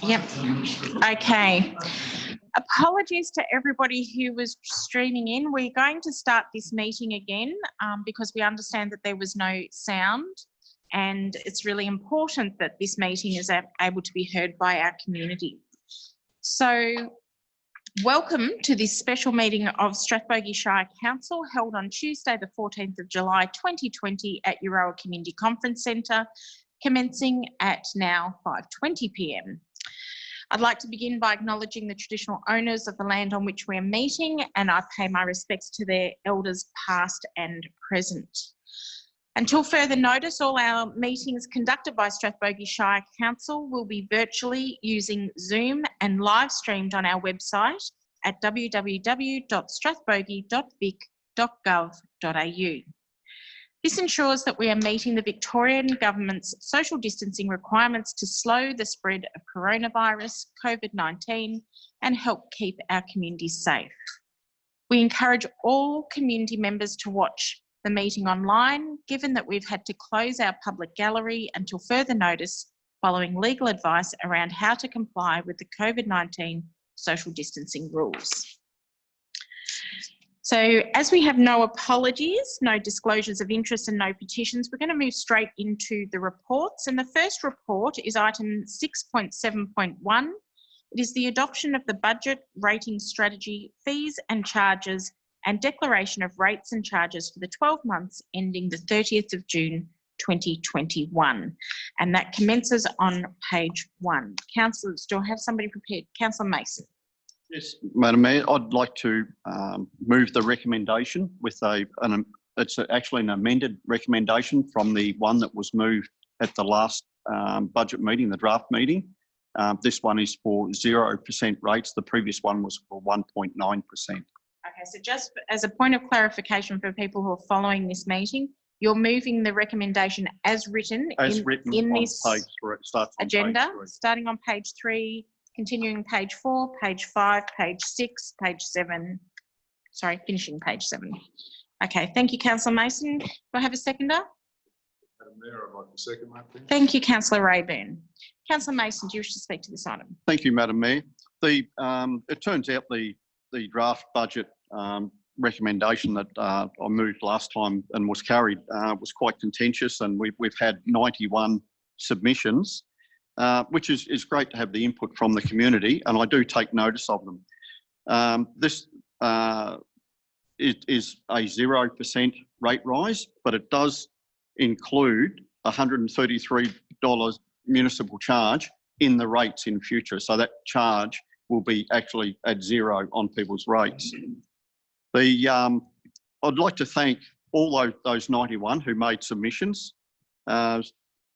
Yep. Okay. Apologies to everybody who was streaming in. We're going to start this meeting again because we understand that there was no sound, and it's really important that this meeting is able to be heard by our community. So welcome to this special meeting of Strathbogie Shire Council held on Tuesday the 14th of July 2020 at Euroa Community Conference Centre, commencing at now 5:20 p.m. I'd like to begin by acknowledging the traditional owners of the land on which we're meeting, and I pay my respects to their elders past and present. Until further notice, all our meetings conducted by Strathbogie Shire Council will be virtually using Zoom and live streamed on our website at www.strathbogie.vic.gov.au. This ensures that we are meeting the Victorian Government's social distancing requirements to slow the spread of coronavirus, COVID-19, and help keep our communities safe. We encourage all community members to watch the meeting online, given that we've had to close our public gallery until further notice following legal advice around how to comply with the COVID-19 social distancing rules. So as we have no apologies, no disclosures of interest and no petitions, we're going to move straight into the reports. And the first report is item 6.7.1. It is the adoption of the budget, rating strategy, fees and charges, and declaration of rates and charges for the 12 months ending the 30th of June 2021. And that commences on page 1. Councillors, do I have somebody prepared? Councillor Mason. Yes, Madam Mayor, I'd like to move the recommendation with it's actually an amended recommendation from the one that was moved at the last budget meeting, the draft meeting. This one is for 0% rates. The previous one was for 1.9%. Okay, so just as a point of clarification for people who are following this meeting, you're moving the recommendation as written in this page 3. It starts on agenda, page 3. starting on page 3, continuing page 4, page 5, page 6, page 7. Sorry, finishing page 7. Okay, thank you, Councillor Mason. Do I have a seconder? Madam Mayor, I'd like to second that. Thank you, Councillor Rayburn. Councillor Mason, do you wish to speak to this item? Thank you, Madam Mayor. It turns out the draft budget recommendation that I moved last time and was carried was quite contentious, and we've had 91 submissions, which is great to have the input from the community, and I do take notice of them. This is a 0% rate rise, but it does include $133 municipal charge in the rates in future. So that charge will be actually at 0 on people's rates. I'd like to thank all those 91 who made submissions.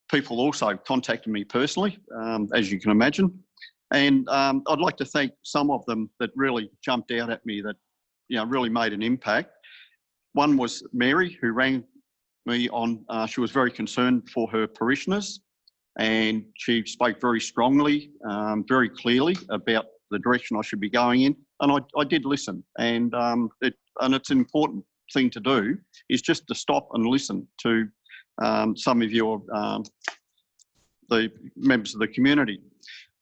People also contacted me personally, as you can imagine. And I'd like to thank some of them that really jumped out at me that, really made an impact. One was Mary, who rang me on, she was very concerned for her parishioners, and she spoke very strongly, very clearly about the direction I should be going in. And I did listen, and it's an important thing to do, is just to stop and listen to some of your the members of the community.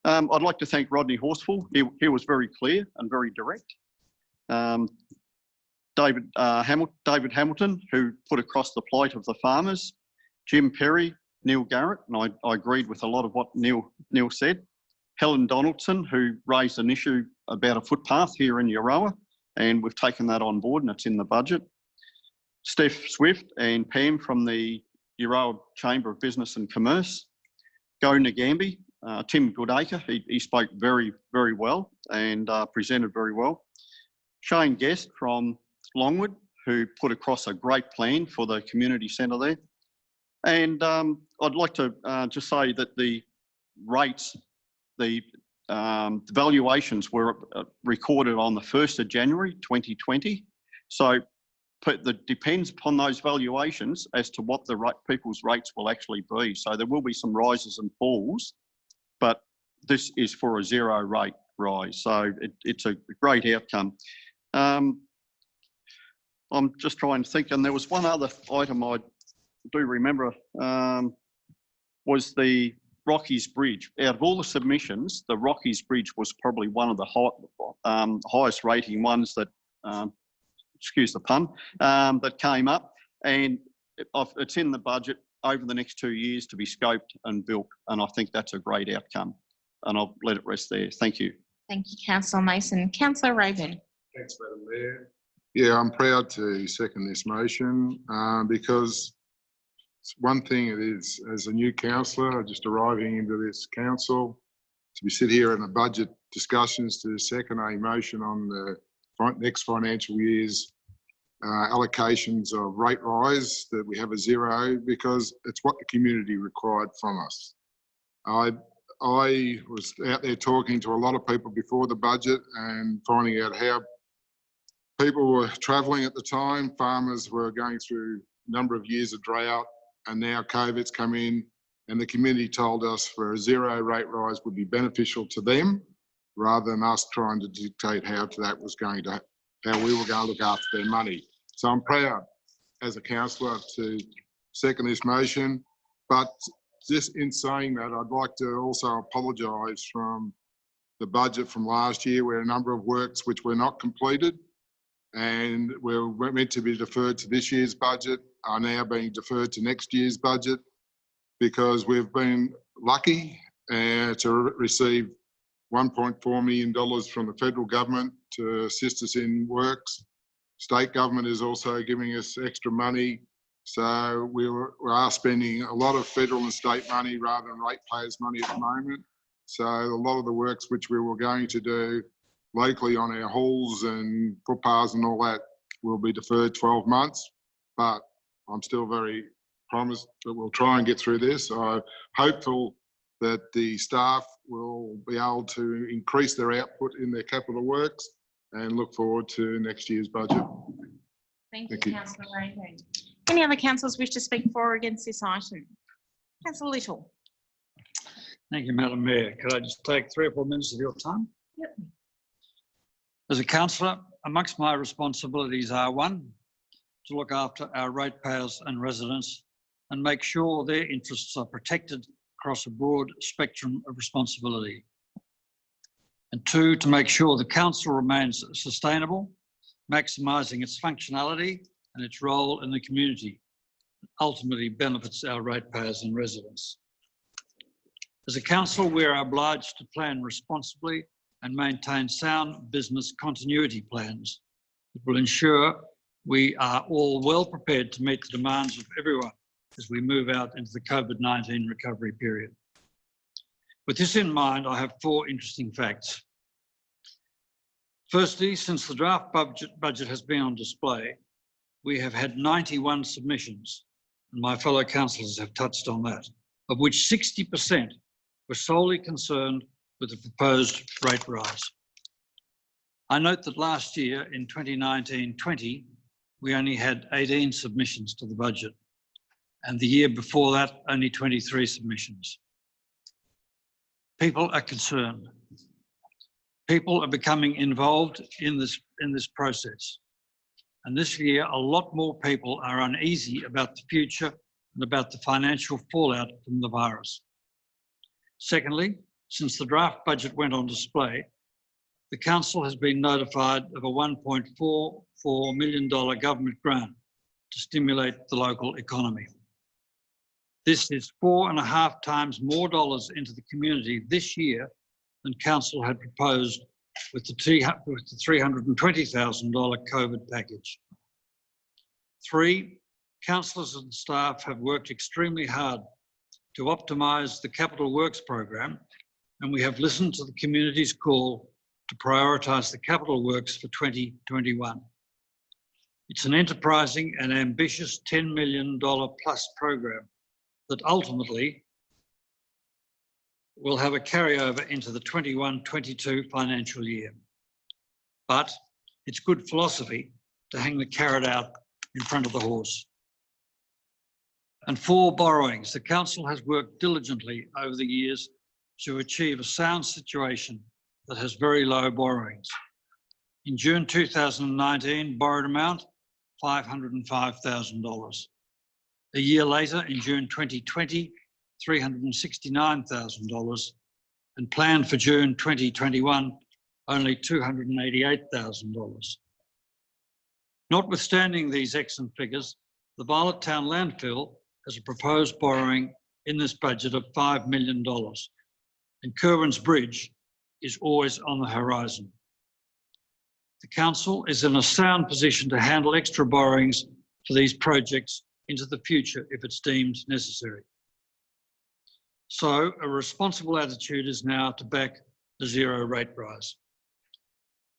I'd like to thank Rodney Horsfall. He was very clear and very direct. David Hamilton, who put across the plight of the farmers. Jim Perry, Neil Garrett, and I agreed with a lot of what Neil said. Helen Donaldson, who raised an issue about a footpath here in Euroa, and we've taken that on board and it's in the budget. Steph Swift and Pam from the Euroa Chamber of Business and Commerce. Go Nagambi, Tim Goodacre, he spoke very, very well and presented very well. Shane Guest from Longwood, who put across a great plan for the community centre there. And I'd like to just say that the rates, the valuations were recorded on the 1st of January 2020. So that depends upon those valuations as to what the people's rates will actually be. So there will be some rises and falls, but this is for a 0 rate rise. So it's a great outcome. I'm just trying to think, and there was one other item I do remember, was the Rockies Bridge. Out of all the submissions, the Rockies Bridge was probably one of the highest rating ones that, excuse the pun, that came up. And it's in the budget over the next 2 years to be scoped and built. And I think that's a great outcome. And I'll let it rest there. Thank you. Thank you, Councillor Mason. Councillor Raven. Thanks, Madam Mayor. Yeah, I'm proud to second this motion because one thing it is, as a new councillor just arriving into this council, to be sit here in the budget discussions to second a motion on the next financial year's allocations of rate rise, that we have a zero, because it's what the community required from us. I was out there talking to a lot of people before the budget and finding out how people were travelling at the time. Farmers were going through a number of years of drought, and now COVID's come in, and the community told us for a zero rate rise would be beneficial to them, rather than us trying to dictate how we were going to look after their money. So I'm proud as a councillor to second this motion, but just in saying that, I'd like to also apologise from the budget from last year, where a number of works which were not completed and were meant to be deferred to this year's budget are now being deferred to next year's budget, because we've been lucky to receive $1.4 million from the federal government to assist us in works. State government is also giving us extra money. So we are spending a lot of federal and state money rather than ratepayers' money at the moment. So a lot of the works which we were going to do locally on our halls and footpaths and all that will be deferred 12 months. But I'm still very promised that we'll try and get through this. I'm hopeful that the staff will be able to increase their output in their capital works, and look forward to next year's budget. Thank you, Councillor Raven. Any other councillors wish to speak for or against this item? Councillor Little. Thank you, Madam Mayor. Could I just take 3 or 4 minutes of your time? Yep. As a councillor, amongst my responsibilities are: 1, to look after our ratepayers and residents and make sure their interests are protected across a broad spectrum of responsibility. And 2, to make sure the council remains sustainable, maximising its functionality and its role in the community, ultimately benefits our ratepayers and residents. As a council, we are obliged to plan responsibly and maintain sound business continuity plans that will ensure we are all well prepared to meet the demands of everyone as we move out into the COVID-19 recovery period. With this in mind, I have 4 interesting facts. Firstly, since the draft budget has been on display, we have had 91 submissions, and my fellow councillors have touched on that, of which 60% were solely concerned with the proposed rate rise. I note that last year, in 2019-20, we only had 18 submissions to the budget, and the year before that, only 23 submissions. People are concerned. People are becoming involved in this process. And this year, a lot more people are uneasy about the future and about the financial fallout from the virus. Secondly, since the draft budget went on display, the council has been notified of a $1.44 million government grant to stimulate the local economy. This is 4.5 times more dollars into the community this year than council had proposed with the $320,000 COVID package. 3, councillors and staff have worked extremely hard to optimise the capital works program, and we have listened to the community's call to prioritise the capital works for 2021. It's an enterprising and ambitious $10 million plus program that ultimately will have a carryover into the 21-22 financial year. But it's good philosophy to hang the carrot out in front of the horse. And 4, borrowings. The council has worked diligently over the years to achieve a sound situation that has very low borrowings. In June 2019, borrowed amount, $505,000. A year later, in June 2020, $369,000 and planned for June 2021 only $288,000. Notwithstanding these excellent figures, the Violet Town Landfill has a proposed borrowing in this budget of $5 million, and Kerwin's Bridge is always on the horizon. The council is in a sound position to handle extra borrowings for these projects into the future if it's deemed necessary. So a responsible attitude is now to back the zero rate rise.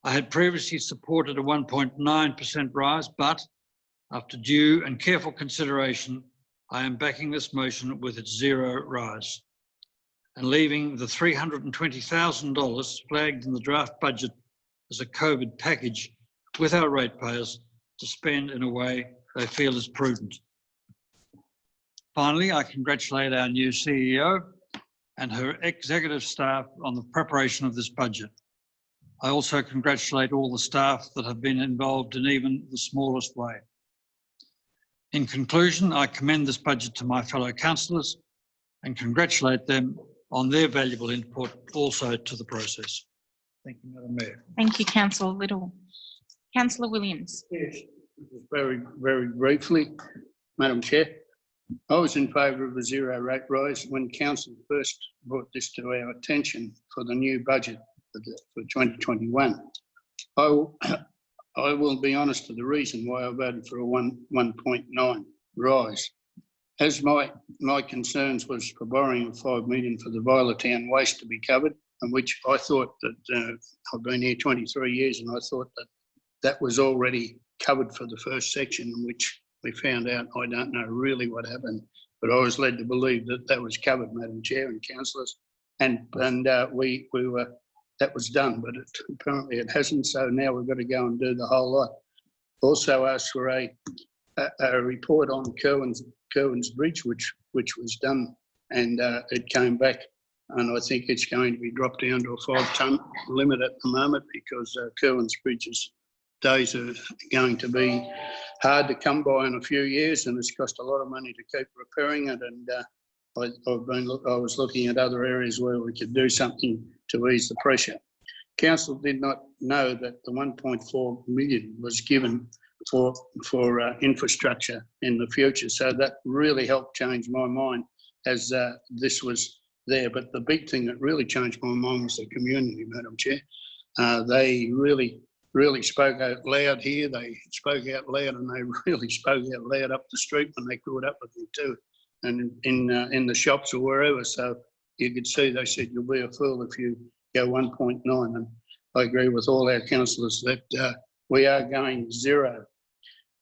I had previously supported a 1.9% rise, but after due and careful consideration, I am backing this motion with its zero rise and leaving the $320,000 flagged in the draft budget as a COVID package with our ratepayers to spend in a way they feel is prudent. Finally, I congratulate our new CEO and her executive staff on the preparation of this budget. I also congratulate all the staff that have been involved in even the smallest way. In conclusion, I commend this budget to my fellow councillors and congratulate them on their valuable input also to the process. Thank you, Madam Mayor. Thank you, Councillor Little. Councillor Williams. Yes, very, very briefly, Madam Chair. I was in favour of a zero rate rise when Council first brought this to our attention for the new budget for 2021. I will be honest to the reason why I voted for a 1.9 rise. As my concerns was for borrowing of $5 million for the Violet Town waste to be covered, and which I thought that I've been here 23 years and I thought that that was already covered for the first section, which we found out, I don't know really what happened, but I was led to believe that that was covered, Madam Chair and councillors, and we were, that was done, but apparently it hasn't, so now we've got to go and do the whole lot. Also asked for a report on Kerwin's Bridge, which was done, and it came back, and I think it's going to be dropped down to a 5-tonne limit at the moment because Kerwin's Bridge's days are going to be hard to come by in a few years, and it's cost a lot of money to keep repairing it. And I was looking at other areas where we could do something to ease the pressure. Council did not know that the 1.4 million was given for infrastructure in the future, so that really helped change my mind as this was there. But the big thing that really changed my mind was the community, Madam Chair. They really spoke out loud here. They spoke out loud, and they really spoke out loud up the street when they caught up with me too, and in the shops or wherever. So you could see they said you'll be a fool if you go 1.9, and I agree with all our councillors that we are going zero.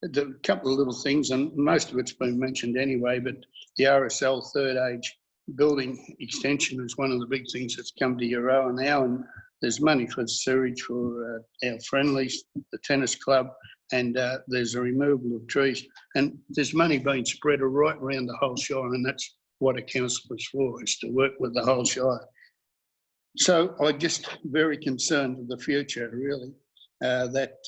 A couple of little things, and most of it's been mentioned anyway, but the RSL third age building extension is one of the big things that's come to Euroa now, and there's money for sewage for our friendlies, the tennis club, and there's a removal of trees. And there's money being spread right around the whole Shire, and that's what a council is for, is to work with the whole Shire. So I'm just very concerned with the future, really, that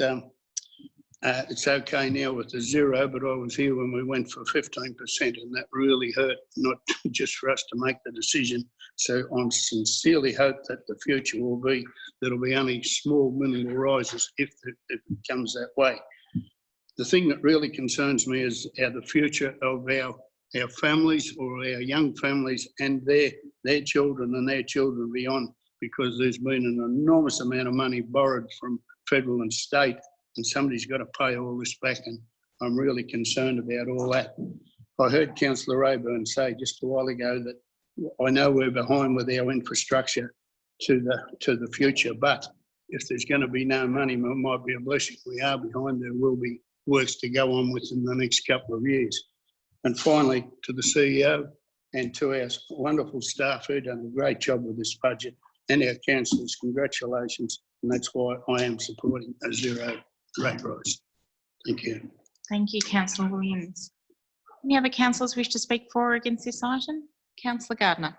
it's okay now with the zero, but I was here when we went for 15%, and that really hurt, not just for us to make the decision. So I sincerely hope that the future will be, there'll be only small minimal rises if it comes that way. The thing that really concerns me is the future of our families, or our young families, and their children and their children beyond, because there's been an enormous amount of money borrowed from federal and state, and somebody's got to pay all this back, and I'm really concerned about all that. I heard Councillor Rayburn say just a while ago that I know we're behind with our infrastructure to the future, but if there's going to be no money, it might be a blessing. We are behind. There will be works to go on with in the next couple of years. And finally, to the CEO and to our wonderful staff who've done a great job with this budget, and our councillors, congratulations. And that's why I am supporting a zero rate rise. Thank you. Thank you, Councillor Williams. Any other councillors wish to speak for or against this item? Councillor Gardner.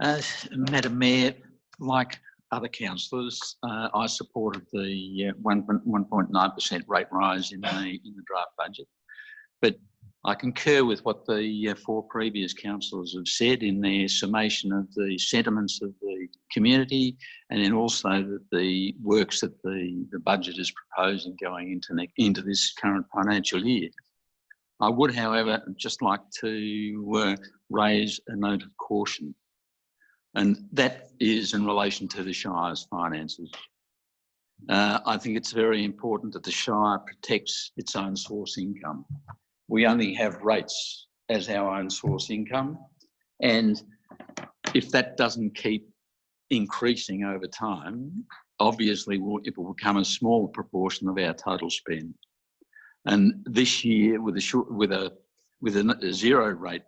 Madam Mayor, like other councillors, I supported the 1.9% rate rise in the draft budget. But I concur with what the four previous councillors have said in their summation of the sentiments of the community, and then also that the works that the budget is proposing going into this current financial year. I would, however, just like to raise a note of caution, and that is in relation to the Shire's finances. I think it's very important that the Shire protects its own source income. We only have rates as our own source income, and if that doesn't keep increasing over time, obviously it will become a small proportion of our total spend. And this year, with a zero rate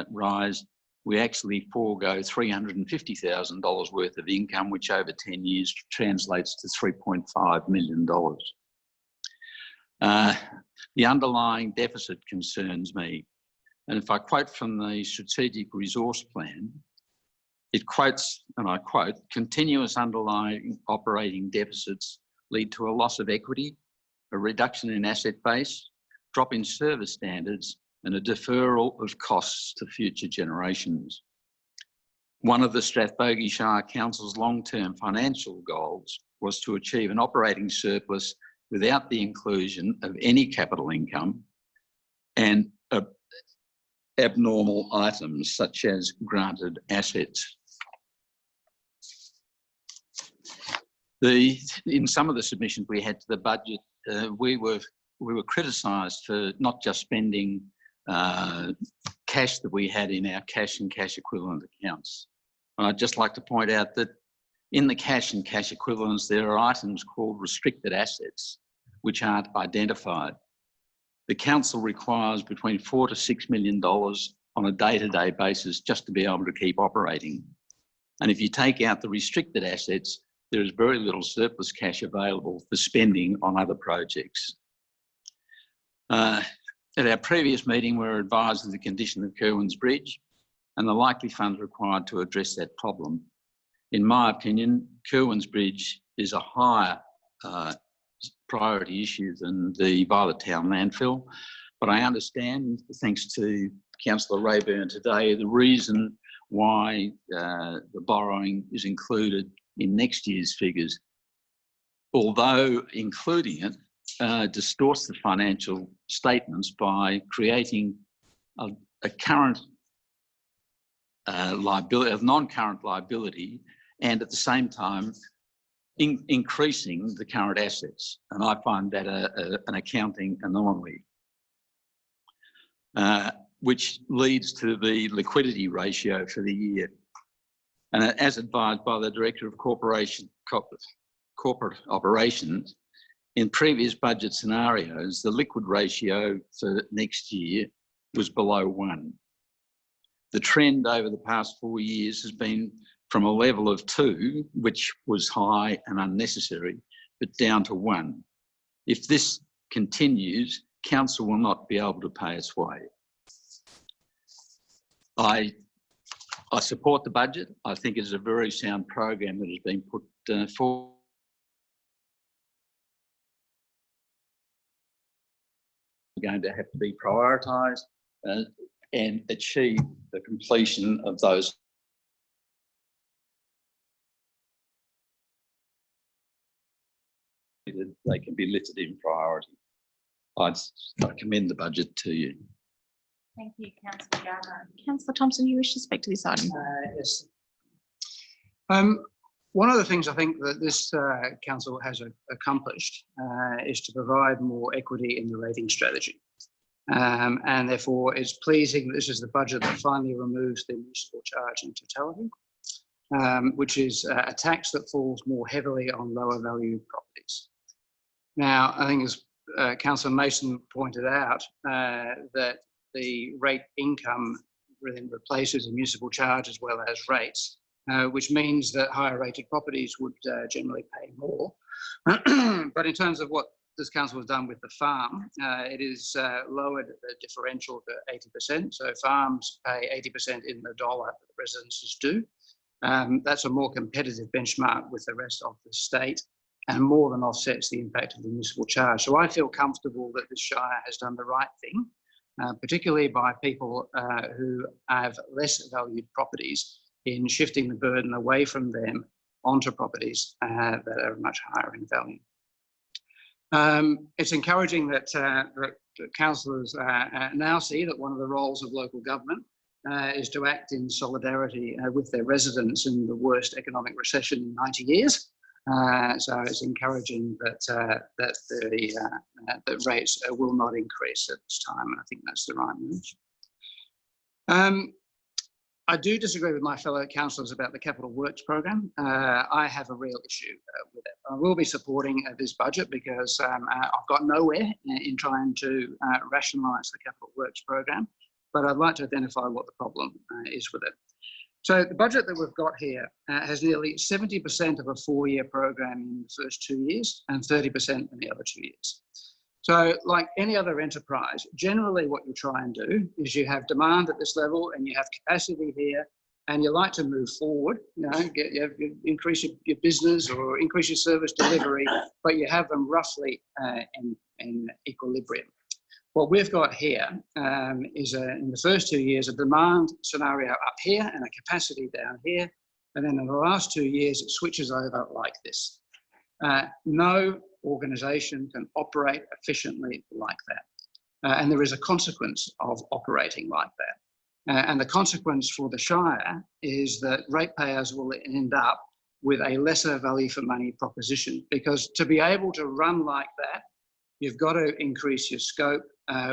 rise, we actually forego $350,000 worth of income, which over 10 years translates to $3.5 million. The underlying deficit concerns me. And if I quote from the Strategic Resource Plan, it quotes, and I quote, "Continuous underlying operating deficits lead to a loss of equity, a reduction in asset base, drop in service standards, and a deferral of costs to future generations." One of the Strathbogie Shire Council's long-term financial goals was to achieve an operating surplus without the inclusion of any capital income and abnormal items such as granted assets. In some of the submissions we had to the budget, we were criticised for not just spending cash that we had in our cash and cash equivalent accounts. And I'd just like to point out that in the cash and cash equivalents, there are items called restricted assets, which aren't identified. The council requires between $4 to $6 million on a day-to-day basis just to be able to keep operating. And if you take out the restricted assets, there is very little surplus cash available for spending on other projects. At our previous meeting, we were advised of the condition of Kerwins Bridge and the likely funds required to address that problem. In my opinion, Kerwins Bridge is a higher priority issue than the Violet Town landfill, but I understand, thanks to Councillor Rayburn today, the reason why the borrowing is included in next year's figures, although including it distorts the financial statements by creating a current liability, a non-current liability, and at the same time increasing the current assets. And I find that an accounting anomaly, which leads to the liquidity ratio for the year. And as advised by the Director of Corporate Operations, in previous budget scenarios, the liquid ratio for next year was below 1. The trend over the past 4 years has been from a level of 2, which was high and unnecessary, but down to 1. If this continues, council will not be able to pay its way. I support the budget. I think it's a very sound program that has been put forward. Going to have to be prioritised and achieve the completion of those. They can be listed in priority. I commend the budget to you. Thank you, Councillor Garner. Councillor Thompson, you wish to speak to this item? Yes. One of the things I think that this council has accomplished is to provide more equity in the rating strategy. And therefore it's pleasing that this is the budget that finally removes the municipal charge in totality, which is a tax that falls more heavily on lower value properties. Now, I think as Councillor Mason pointed out, that the rate income then replaces the municipal charge as well as rates, which means that higher rated properties would generally pay more. But in terms of what this council has done with the farm, it is lowered the differential to 80%. So farms pay 80% in the dollar that the residences do. That's a more competitive benchmark with the rest of the state and more than offsets the impact of the municipal charge. So I feel comfortable that the Shire has done the right thing particularly by people who have less valued properties, in shifting the burden away from them onto properties that are much higher in value. It's encouraging that, that councillors now see that one of the roles of local government is to act in solidarity with their residents in the worst economic recession in 90 years. So it's encouraging that the rates will not increase at this time, and I think that's the right move. I do disagree with my fellow councillors about the Capital Works program. I have a real issue with it. I will be supporting this budget because I've got nowhere in trying to rationalise the Capital Works program, but I'd like to identify what the problem is with it. So the budget that we've got here has nearly 70% of a 4-year program in the first 2 years and 30% in the other 2 years. So like any other enterprise, generally what you try and do is you have demand at this level and you have capacity here and you like to move forward, you know, increase your business or increase your service delivery, but you have them roughly in equilibrium. What we've got here is in the first 2 years, a demand scenario up here and a capacity down here. And then in the last 2 years, it switches over like this. No organisation can operate efficiently like that. And there is a consequence of operating like that. And the consequence for the Shire is that ratepayers will end up with a lesser value for money proposition, because to be able to run like that, you've got to increase your scope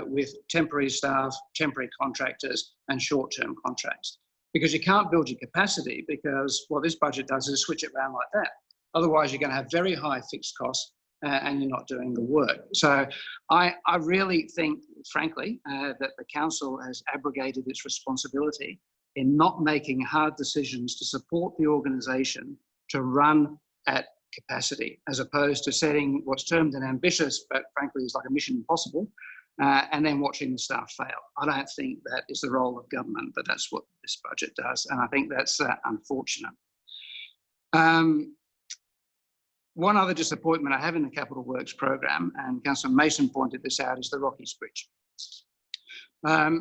with temporary staff, temporary contractors and short-term contracts. Because you can't build your capacity, because what this budget does is switch it around like that. Otherwise, you're going to have very high fixed costs and you're not doing the work. So I really think, frankly, that the council has abrogated its responsibility in not making hard decisions to support the organisation to run at capacity, as opposed to setting what's termed an ambitious, but frankly is like a mission impossible, and then watching the staff fail. I don't think that is the role of government, but that's what this budget does. And I think that's unfortunate. One other disappointment I have in the Capital Works program, and Councillor Mason pointed this out, is the Rockies Bridge.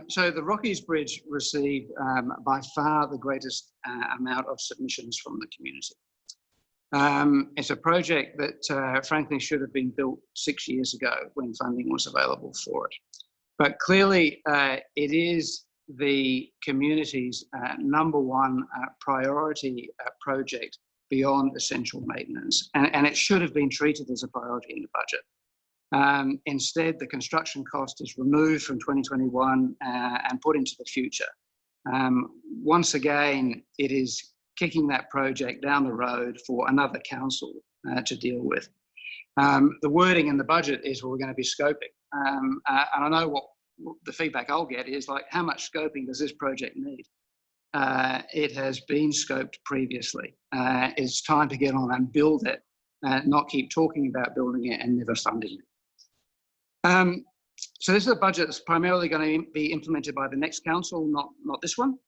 So the Rockies Bridge received by far the greatest amount of submissions from the community. It's a project that frankly should have been built 6 years ago when funding was available for it. But clearly it is the community's #1 priority project beyond essential maintenance. And it should have been treated as a priority in the budget. Instead, the construction cost is removed from 2021 and put into the future. Once again, it is kicking that project down the road for another council to deal with. The wording in the budget is, well, we're going to be scoping. And I know what the feedback I'll get is like, how much scoping does this project need? It has been scoped previously. It's time to get on and build it, not keep talking about building it and never funding it. So this is a budget that's primarily going to be implemented by the next council, not this one.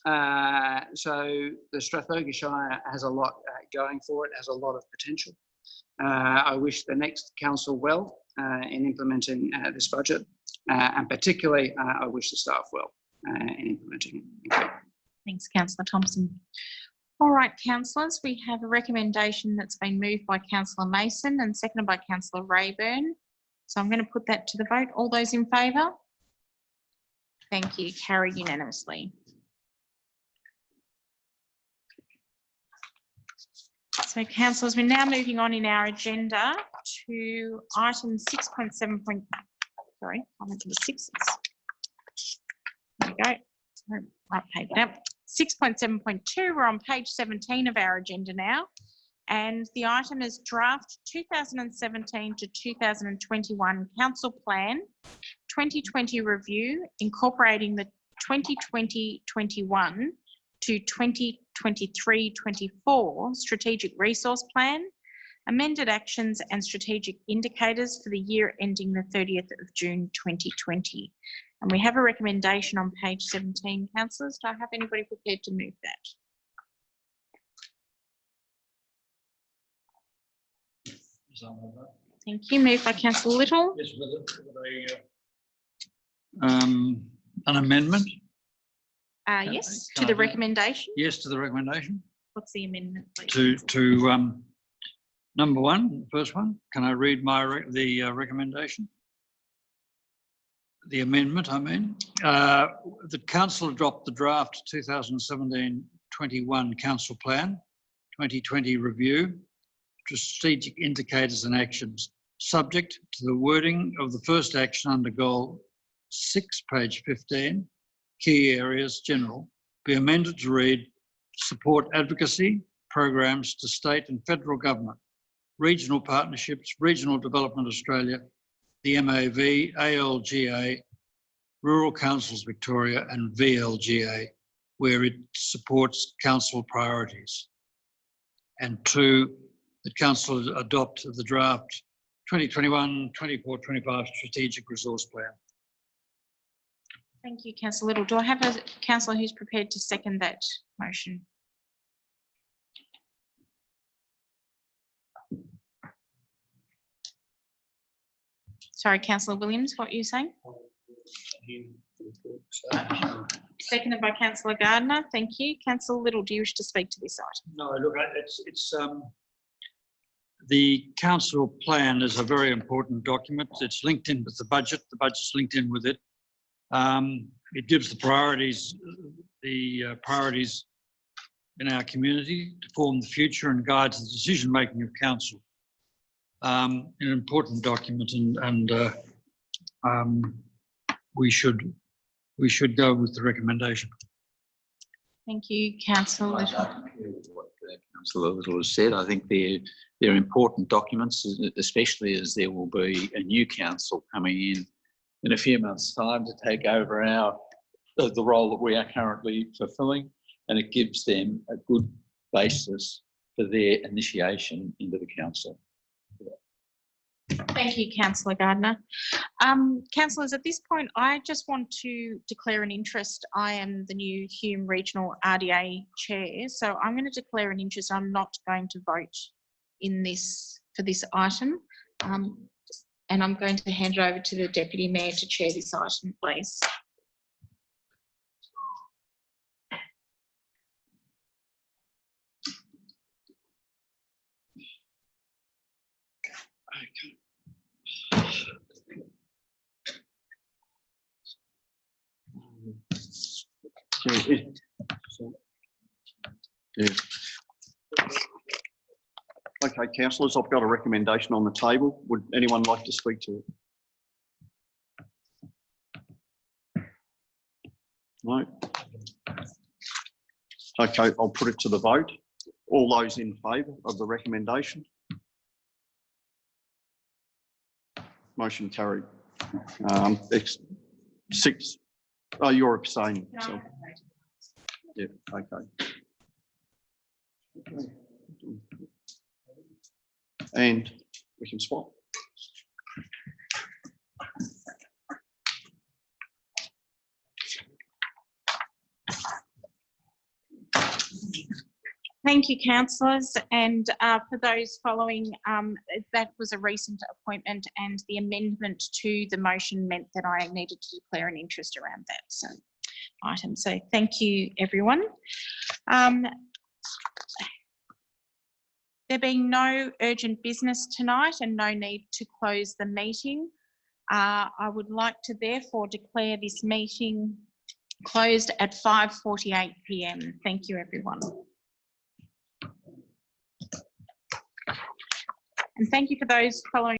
So the Strathbogie Shire has a lot going for it, has a lot of potential. I wish the next council well in implementing this budget, and particularly I wish the staff well in implementing it. Thanks, Councillor Thompson. All right, councillors, we have a recommendation that's been moved by Councillor Mason and seconded by Councillor Rayburn. So I'm going to put that to the vote. All those in favour? Thank you. Carried unanimously. So, councillors, we're now moving on in our agenda to item 6.7. Sorry, I went to the sixes. There we go. Sorry, right page now. 6.7.2, we're on page 17 of our agenda now, and the item is draft 2017 to 2021 Council Plan 2020 review, incorporating the 2020-21 to 2023-24 Strategic Resource Plan, amended actions and strategic indicators for the year ending the 30th of June 2020. And we have a recommendation on page 17, councillors. Do I have anybody prepared to move that? Thank you. Moved by Councillor Little. Yes, with a An amendment? Yes, can to I the do- recommendation. Yes to the recommendation? What's the amendment, please? To number one, the first one. Can I read the recommendation? The amendment, I mean. The council adopt the draft 2017-21 council plan, 2020 review, strategic indicators and actions, subject to the wording of the first action under goal 6, page 15, key areas general, be amended to read support advocacy programs to state and federal government, regional partnerships, Regional Development Australia, the MAV, ALGA, Rural Councils Victoria and VLGA, where it supports council priorities. And 2, that council adopt the draft 2021-24-25 strategic resource plan. Thank you, Councillor Little. Do I have a councillor who's prepared to second that motion? Sorry, Councillor Williams, what are you saying? Seconded by Councillor Gardner. Thank you. Councillor Little, do you wish to speak to this item? No, look, it's the council plan is a very important document. It's linked in with the budget. The budget's linked in with it. It gives the priorities in our community to form the future and guides the decision-making of council. An important document, and we should go with the recommendation. Thank you, Councillor Little. What Councillor Little has said, I think they're important documents, especially as there will be a new council coming in a few months' time to take over the role that we are currently fulfilling, and it gives them a good basis for their initiation into the council. Thank you, Councillor Gardner. Councillors, at this point, I just want to declare an interest. I am the new Hume Regional RDA Chair, so I'm going to declare an interest. I'm not going to vote for this item, and I'm going to hand it over to the Deputy Mayor to chair this item, please. Yeah. Okay, councillors, I've got a recommendation on the table. Would anyone like to speak to it? No? Okay, I'll put it to the vote. All those in favour of the recommendation? Motion carried. 6. Oh, you're abstaining. So. Yeah, okay. And we can swap. Thank you, councillors. And for those following, that was a recent appointment, and the amendment to the motion meant that I needed to declare an interest around that item. So thank you, everyone. There being no urgent business tonight and no need to close the meeting, I would like to therefore declare this meeting closed at 5:48 p.m. Thank you, everyone. And thank you for those following.